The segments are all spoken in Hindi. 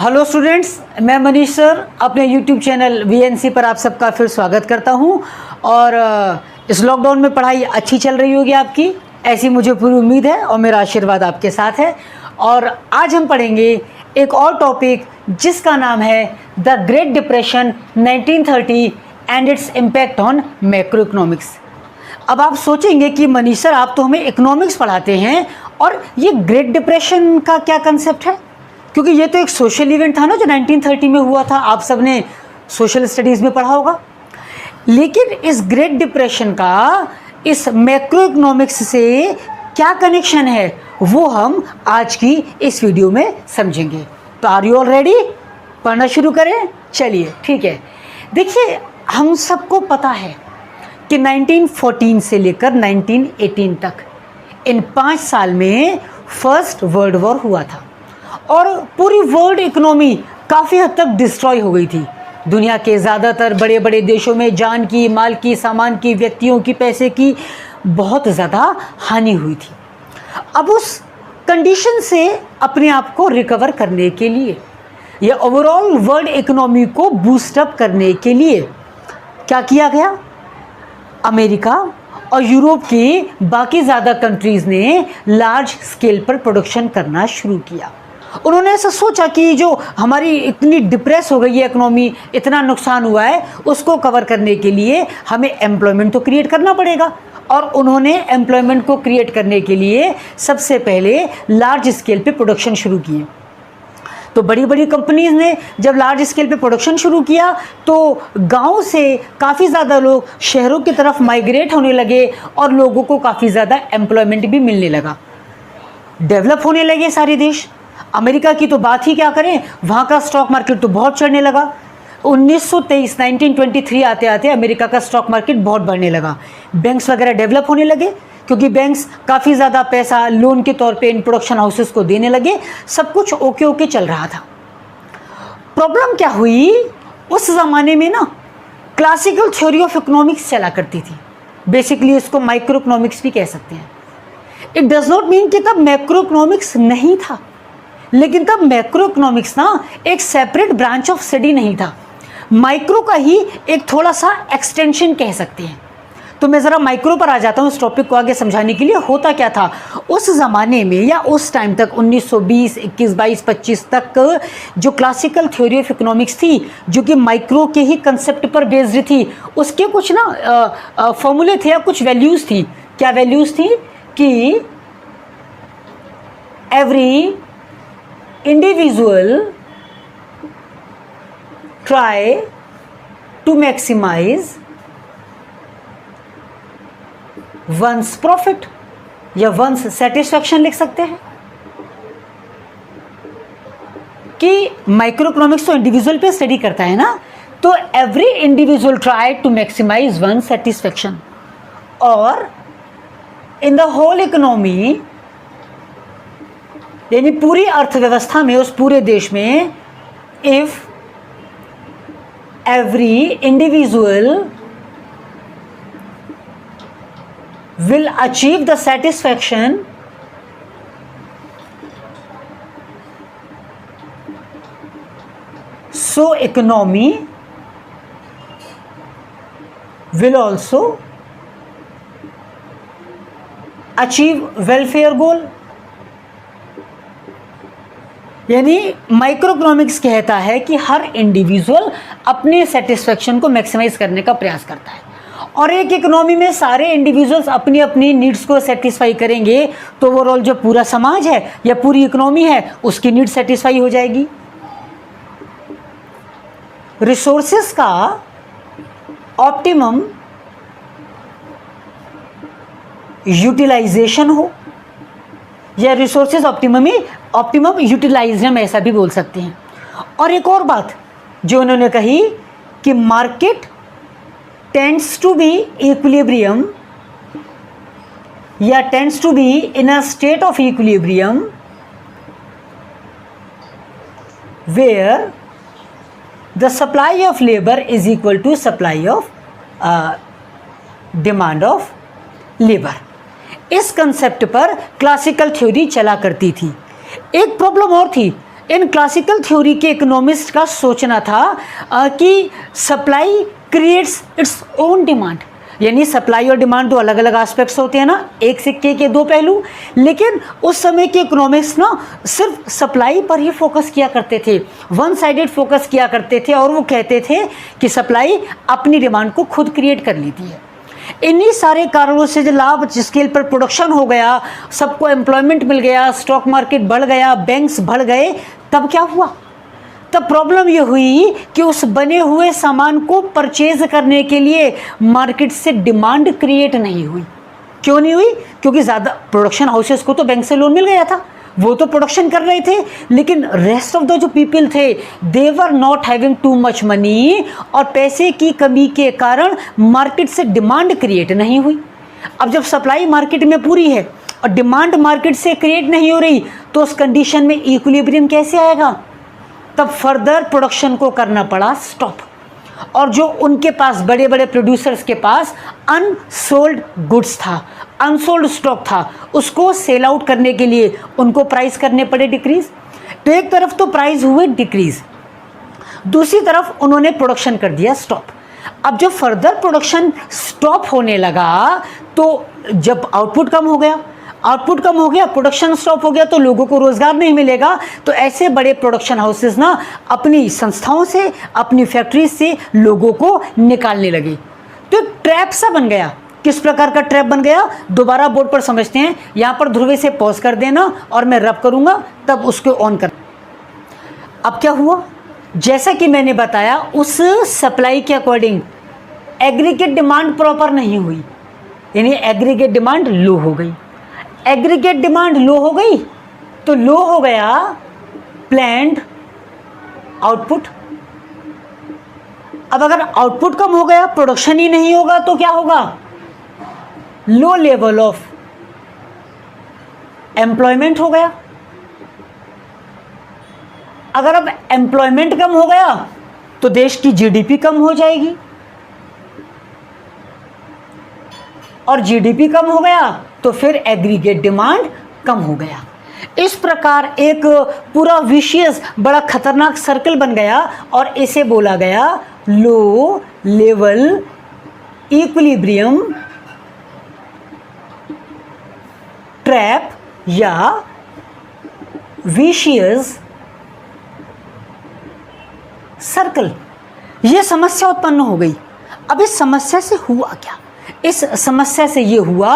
हेलो स्टूडेंट्स, मैं मनीष सर अपने यूट्यूब चैनल वीएनसी पर आप सबका फिर स्वागत करता हूं। और इस लॉकडाउन में पढ़ाई अच्छी चल रही होगी आपकी, ऐसी मुझे पूरी उम्मीद है और मेरा आशीर्वाद आपके साथ है। और आज हम पढ़ेंगे एक और टॉपिक जिसका नाम है the great depression 1930 and its impact on macro economics. अब आप सोचेंगे कि मनीष सर आप तो हमें इकोनॉमिक्स पढ़ाते हैं और ये ग्रेट डिप्रेशन का क्या कंसेप्ट है, क्योंकि ये तो एक सोशल इवेंट था ना जो 1930 में हुआ था। आप सब ने सोशल स्टडीज़ में पढ़ा होगा। लेकिन इस ग्रेट डिप्रेशन का इस मैक्रो इकोनॉमिक्स से क्या कनेक्शन है वो हम आज की इस वीडियो में समझेंगे। तो आर यू ऑल रेडी? पढ़ना शुरू करें? चलिए ठीक है। देखिए, हम सबको पता है कि 1914 से लेकर 1918 तक इन 5 साल में फर्स्ट वर्ल्ड वॉर हुआ था और पूरी वर्ल्ड इकोनॉमी काफ़ी हद तक डिस्ट्रॉय हो गई थी। दुनिया के ज़्यादातर बड़े बड़े देशों में जान की, माल की, सामान की, व्यक्तियों की, पैसे की बहुत ज़्यादा हानि हुई थी। अब उस कंडीशन से अपने आप को रिकवर करने के लिए या ओवरऑल वर्ल्ड इकोनॉमी को बूस्टअप करने के लिए क्या किया गया? अमेरिका और यूरोप की बाकी ज़्यादा कंट्रीज़ ने लार्ज स्केल पर प्रोडक्शन करना शुरू किया। उन्होंने ऐसा सोचा कि जो हमारी इतनी डिप्रेस हो गई है इकोनॉमी, इतना नुकसान हुआ है, उसको कवर करने के लिए हमें एम्प्लॉयमेंट तो क्रिएट करना पड़ेगा। और उन्होंने एम्प्लॉयमेंट को क्रिएट करने के लिए सबसे पहले लार्ज स्केल पे प्रोडक्शन शुरू किए। तो बड़ी बड़ी कंपनीज़ ने जब लार्ज स्केल पे प्रोडक्शन शुरू किया तो गांव से काफ़ी ज़्यादा लोग शहरों की तरफ माइग्रेट होने लगे और लोगों को काफ़ी ज़्यादा एम्प्लॉयमेंट भी मिलने लगा। डेवलप होने लगे सारे देश। अमेरिका की तो बात ही क्या करें, वहाँ का स्टॉक मार्केट तो बहुत चढ़ने लगा। 1923 आते आते अमेरिका का स्टॉक मार्केट बहुत बढ़ने लगा। बैंक्स वगैरह डेवलप होने लगे क्योंकि बैंक्स काफ़ी ज़्यादा पैसा लोन के तौर पे इन प्रोडक्शन हाउसेस को देने लगे। सब कुछ ओके ओके चल रहा था। प्रॉब्लम क्या हुई, उस ज़माने में ना क्लासिकल थ्योरी ऑफ इकोनॉमिक्स चला करती थी। बेसिकली इसको माइक्रो इकोनॉमिक्स भी कह सकते हैं। इट डज नॉट मीन कि तब मैक्रो इकोनॉमिक्स नहीं था, लेकिन तब मैक्रो इकोनॉमिक्स ना एक सेपरेट ब्रांच ऑफ स्टडी नहीं था, माइक्रो का ही एक थोड़ा सा एक्सटेंशन कह सकते हैं। तो मैं ज़रा माइक्रो पर आ जाता हूँ इस टॉपिक को आगे समझाने के लिए। होता क्या था उस ज़माने में या उस टाइम तक 1920, 21, 22, 25 तक जो क्लासिकल थ्योरी ऑफ इकोनॉमिक्स थी, जो कि माइक्रो के ही कंसेप्ट पर बेस्ड थी, उसके कुछ ना फॉर्मूले थे या कुछ वैल्यूज़ थी। क्या वैल्यूज़ थी कि every individual try to maximize one's profit या one's satisfaction लिख सकते हैं कि माइक्रो इकोनॉमिक्स तो इंडिविजुअल पे स्टडी करता है ना। तो every individual try to maximize one satisfaction, और इन द होल इकोनॉमी यानी पूरी अर्थव्यवस्था में, उस पूरे देश में, if every individual will achieve the satisfaction so economy will also achieve welfare goal. यानी माइक्रो इकोनॉमिक्स कहता है कि हर इंडिविजुअल अपने सेटिस्फैक्शन को मैक्सिमाइज करने का प्रयास करता है, और एक इकोनॉमी में सारे इंडिविजुअल्स अपनी अपनी नीड्स को सेटिस्फाई करेंगे तो ओवरऑल जो पूरा समाज है या पूरी इकोनॉमी है उसकी नीड सेटिस्फाई हो जाएगी। रिसोर्सेस का ऑप्टिमम यूटिलाइजेशन हो या रिसोर्सेज ऑप्टिमम यूटिलाइज, हम ऐसा भी बोल सकते हैं। और एक और बात जो उन्होंने कही कि market tends to be equilibrium या tends to be in a state of equilibrium where the supply of labour is equal to supply of demand of labour. इस कंसेप्ट पर क्लासिकल थ्योरी चला करती थी। एक प्रॉब्लम और थी, इन क्लासिकल थ्योरी के इकोनॉमिस्ट का सोचना था कि supply creates its own demand, यानी सप्लाई और डिमांड दो अलग अलग एस्पेक्ट्स होते हैं ना, एक सिक्के के दो पहलू। लेकिन उस समय के इकोनॉमिक्स ना सिर्फ सप्लाई पर ही फोकस किया करते थे, वन साइडेड फोकस किया करते थे, और वो कहते थे कि सप्लाई अपनी डिमांड को खुद क्रिएट कर लेती है। इन्हीं सारे कारणों से जो लार्ज स्केल पर प्रोडक्शन हो गया, सबको एम्प्लॉयमेंट मिल गया, स्टॉक मार्केट बढ़ गया, बैंक्स बढ़ गए, तब क्या हुआ? तब प्रॉब्लम ये हुई कि उस बने हुए सामान को परचेज करने के लिए मार्केट से डिमांड क्रिएट नहीं हुई। क्यों नहीं हुई? क्योंकि ज़्यादा प्रोडक्शन हाउसेस को तो बैंक से लोन मिल गया था, वो तो प्रोडक्शन कर रहे थे, लेकिन रेस्ट ऑफ द जो पीपल थे they were not having too much money, और पैसे की कमी के कारण मार्केट से डिमांड क्रिएट नहीं हुई। अब जब सप्लाई मार्केट में पूरी है और डिमांड मार्केट से क्रिएट नहीं हो रही, तो उस कंडीशन में इक्विलिब्रियम कैसे आएगा? तब फर्दर प्रोडक्शन को करना पड़ा स्टॉप, और जो उनके पास बड़े बड़े प्रोड्यूसर्स के पास अनसोल्ड गुड्स था, अनसोल्ड स्टॉक था, उसको सेल आउट करने के लिए उनको प्राइस करने पड़े डिक्रीज। तो एक तरफ तो प्राइस हुए डिक्रीज, दूसरी तरफ उन्होंने प्रोडक्शन कर दिया स्टॉप। अब जब फर्दर प्रोडक्शन स्टॉप होने लगा, तो जब आउटपुट कम हो गया, प्रोडक्शन स्टॉप हो गया, तो लोगों को रोजगार नहीं मिलेगा। तो ऐसे बड़े प्रोडक्शन हाउसेस ना अपनी संस्थाओं से, अपनी फैक्ट्री से लोगों को निकालने लगे। तो एक ट्रैप सा बन गया। किस प्रकार का ट्रैप बन गया? दोबारा बोर्ड पर समझते हैं। यहाँ पर ध्रुवे से पॉज कर देना और मैं रब करूँगा, तब उसको ऑन कर। अब क्या हुआ? जैसा कि मैंने बताया, उस सप्लाई के अकॉर्डिंग एग्रीगेट डिमांड प्रॉपर नहीं हुई, यानी एग्रीगेट डिमांड लो हो गई। एग्रीगेट डिमांड लो हो गई तो लो हो गया प्लान्ड आउटपुट। अब अगर आउटपुट कम हो गया, प्रोडक्शन ही नहीं होगा, तो क्या होगा? लो लेवल ऑफ एम्प्लॉयमेंट हो गया। अगर अब एम्प्लॉयमेंट कम हो गया तो देश की जीडीपी कम हो जाएगी, और जीडीपी कम हो गया तो फिर एग्रीगेट डिमांड कम हो गया। इस प्रकार एक पूरा विशियस बड़ा खतरनाक सर्कल बन गया, और इसे बोला गया लो लेवल इक्विलिब्रियम ट्रैप या विशियस सर्कल। यह समस्या उत्पन्न हो गई। अब इस समस्या से हुआ क्या? इस समस्या से ये हुआ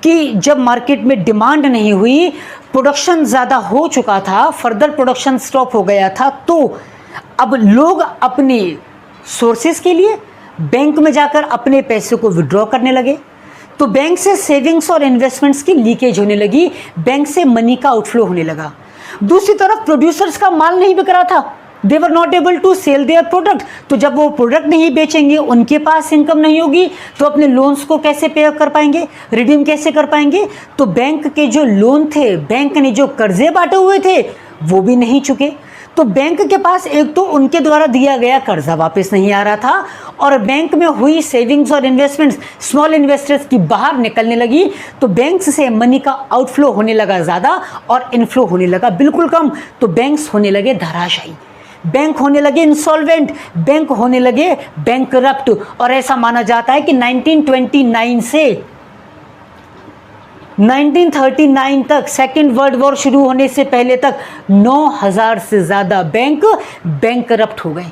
कि जब मार्केट में डिमांड नहीं हुई, प्रोडक्शन ज़्यादा हो चुका था, फर्दर प्रोडक्शन स्टॉप हो गया था, तो अब लोग अपने सोर्सेज के लिए बैंक में जाकर अपने पैसे को विड्रॉ करने लगे। तो बैंक से सेविंग्स और इन्वेस्टमेंट्स की लीकेज होने लगी, बैंक से मनी का आउटफ्लो होने लगा। दूसरी तरफ प्रोड्यूसर्स का माल नहीं बिक रहा था, they were not able to sell their product. तो जब वो प्रोडक्ट नहीं बेचेंगे, उनके पास इनकम नहीं होगी, तो अपने लोन्स को कैसे पे कर पाएंगे, रिडीम कैसे कर पाएंगे? तो बैंक के जो लोन थे, बैंक ने जो कर्जे बांटे हुए थे, वो भी नहीं चुके। तो बैंक के पास एक तो उनके द्वारा दिया गया कर्जा वापस नहीं आ रहा था, और बैंक में हुई सेविंग्स और इन्वेस्टमेंट्स स्मॉल इन्वेस्टर्स की बाहर निकलने लगी। तो बैंक्स से मनी का आउटफ्लो होने लगा ज़्यादा और इनफ्लो होने लगा बिल्कुल कम। तो बैंक्स होने लगे धराशायी, बैंक होने लगे इंसॉल्वेंट, बैंक होने लगे बैंकरप्ट। और ऐसा माना जाता है कि 1929 से 1939 तक, सेकेंड वर्ल्ड वॉर शुरू होने से पहले तक 9000 से ज़्यादा बैंक बैंकरप्ट हो गए।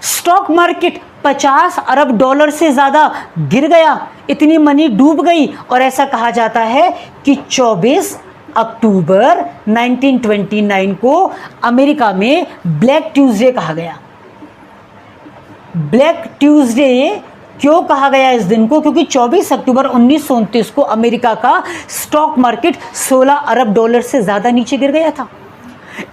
स्टॉक मार्केट 50 अरब डॉलर से ज़्यादा गिर गया, इतनी मनी डूब गई। और ऐसा कहा जाता है कि 24 अक्टूबर 1929 को अमेरिका में ब्लैक ट्यूसडे कहा गया। ब्लैक ट्यूसडे क्यों कहा गया इस दिन को? क्योंकि 24 अक्टूबर 1929 को अमेरिका का स्टॉक मार्केट 16 अरब डॉलर से ज़्यादा नीचे गिर गया था।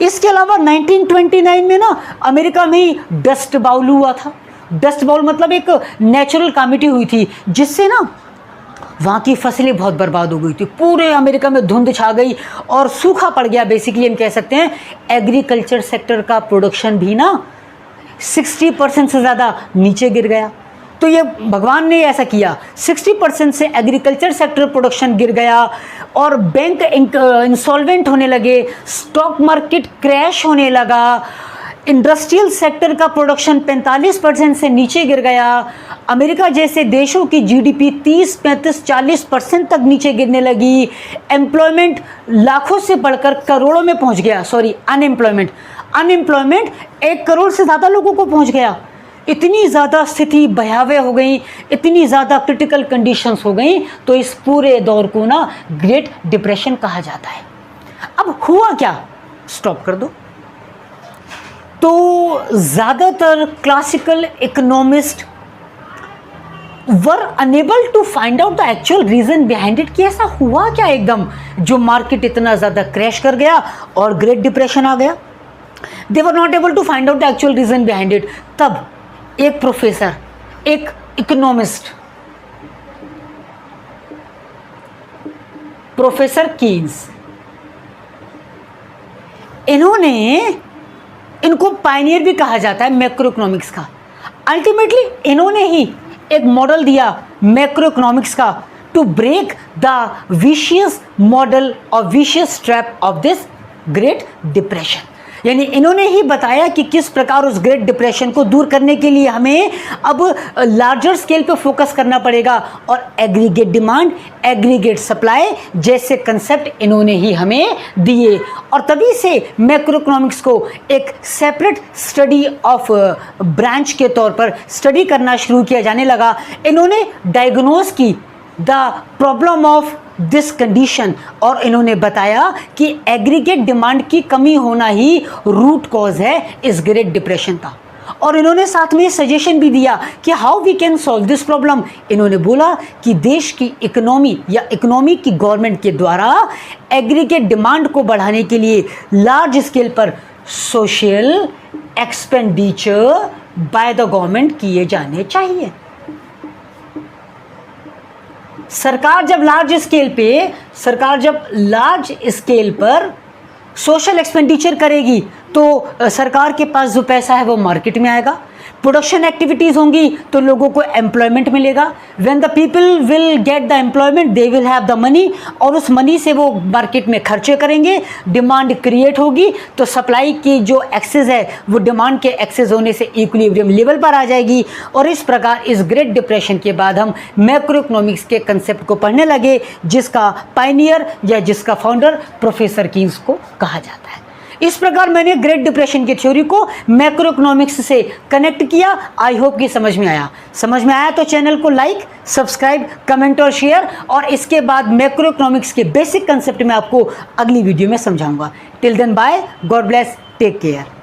इसके अलावा 1929 में ना अमेरिका में ही डस्ट बाउल हुआ था। डस्ट बाउल मतलब एक नेचुरल कैलामिटी हुई थी, जिससे ना वहाँ की फसलें बहुत बर्बाद हो गई थी। पूरे अमेरिका में धुंध छा गई और सूखा पड़ गया। बेसिकली हम कह सकते हैं एग्रीकल्चर सेक्टर का प्रोडक्शन भी ना 60% से ज़्यादा नीचे गिर गया। तो ये भगवान ने ऐसा किया, 60% से एग्रीकल्चर सेक्टर प्रोडक्शन गिर गया और बैंक इंसॉल्वेंट होने लगे, स्टॉक मार्केट क्रैश होने लगा, इंडस्ट्रियल सेक्टर का प्रोडक्शन 45% से नीचे गिर गया, अमेरिका जैसे देशों की जीडीपी 30, 35, 40% तक नीचे गिरने लगी, एम्प्लॉयमेंट लाखों से बढ़कर करोड़ों में पहुंच गया, अनएम्प्लॉयमेंट 1 करोड़ से ज़्यादा लोगों को पहुंच गया। इतनी ज़्यादा स्थिति भयावह हो गई, इतनी ज़्यादा क्रिटिकल कंडीशंस हो गई, तो इस पूरे दौर को ना ग्रेट डिप्रेशन कहा जाता है। अब हुआ क्या, स्टॉप कर दो। तो ज़्यादातर classical economist were unable to find out the actual reason behind it, कि ऐसा हुआ क्या एकदम जो मार्केट इतना ज़्यादा क्रैश कर गया और ग्रेट डिप्रेशन आ गया। They were not able to find out the actual reason behind it. तब एक प्रोफेसर, एक इकोनॉमिस्ट, प्रोफेसर कीन्स, इनको पायनियर भी कहा जाता है मैक्रो इकोनॉमिक्स का। अल्टीमेटली इन्होंने ही एक मॉडल दिया मैक्रो इकोनॉमिक्स का to break the vicious model और vicious trap of this great depression. यानी इन्होंने ही बताया कि किस प्रकार उस ग्रेट डिप्रेशन को दूर करने के लिए हमें अब लार्जर स्केल पे फोकस करना पड़ेगा और एग्रीगेट डिमांड, एग्रीगेट सप्लाई जैसे कंसेप्ट इन्होंने ही हमें दिए। और तभी से मैक्रो इकोनॉमिक्स को एक सेपरेट स्टडी ऑफ ब्रांच के तौर पर स्टडी करना शुरू किया जाने लगा। इन्होंने डायग्नोज की the problem of this condition और इन्होंने बताया कि एग्रीगेट डिमांड की कमी होना ही रूट कॉज है इस ग्रेट डिप्रेशन का। और इन्होंने साथ में सजेशन भी दिया कि how we can solve this problem. इन्होंने बोला कि देश की इकोनॉमी या इकोनॉमी की गवर्नमेंट के द्वारा एग्रीगेट डिमांड को बढ़ाने के लिए लार्ज स्केल पर social expenditure by the government किए जाने चाहिए। सरकार जब लार्ज स्केल पर सोशल एक्सपेंडिचर करेगी तो सरकार के पास जो पैसा है वो मार्केट में आएगा, प्रोडक्शन एक्टिविटीज़ होंगी तो लोगों को एम्प्लॉयमेंट मिलेगा। When the people will get the employment they will have the money और उस मनी से वो मार्केट में खर्चे करेंगे, डिमांड क्रिएट होगी तो सप्लाई की जो एक्सेस है वो डिमांड के एक्सेस होने से इक्विलिब्रियम लेवल पर आ जाएगी। और इस प्रकार इस ग्रेट डिप्रेशन के बाद हम मैक्रो इकोनॉमिक्स के कंसेप्ट को पढ़ने लगे जिसका पायनियर या जिसका फाउंडर प्रोफेसर कीन्स को कहा जाता है। इस प्रकार मैंने ग्रेट डिप्रेशन की थ्योरी को मैक्रो इकोनॉमिक्स से कनेक्ट किया। आई होप कि समझ में आया तो चैनल को लाइक, सब्सक्राइब, कमेंट और शेयर। और इसके बाद मैक्रो इकोनॉमिक्स के बेसिक कंसेप्ट में आपको अगली वीडियो में समझाऊंगा। Till then bye, god bless, take care.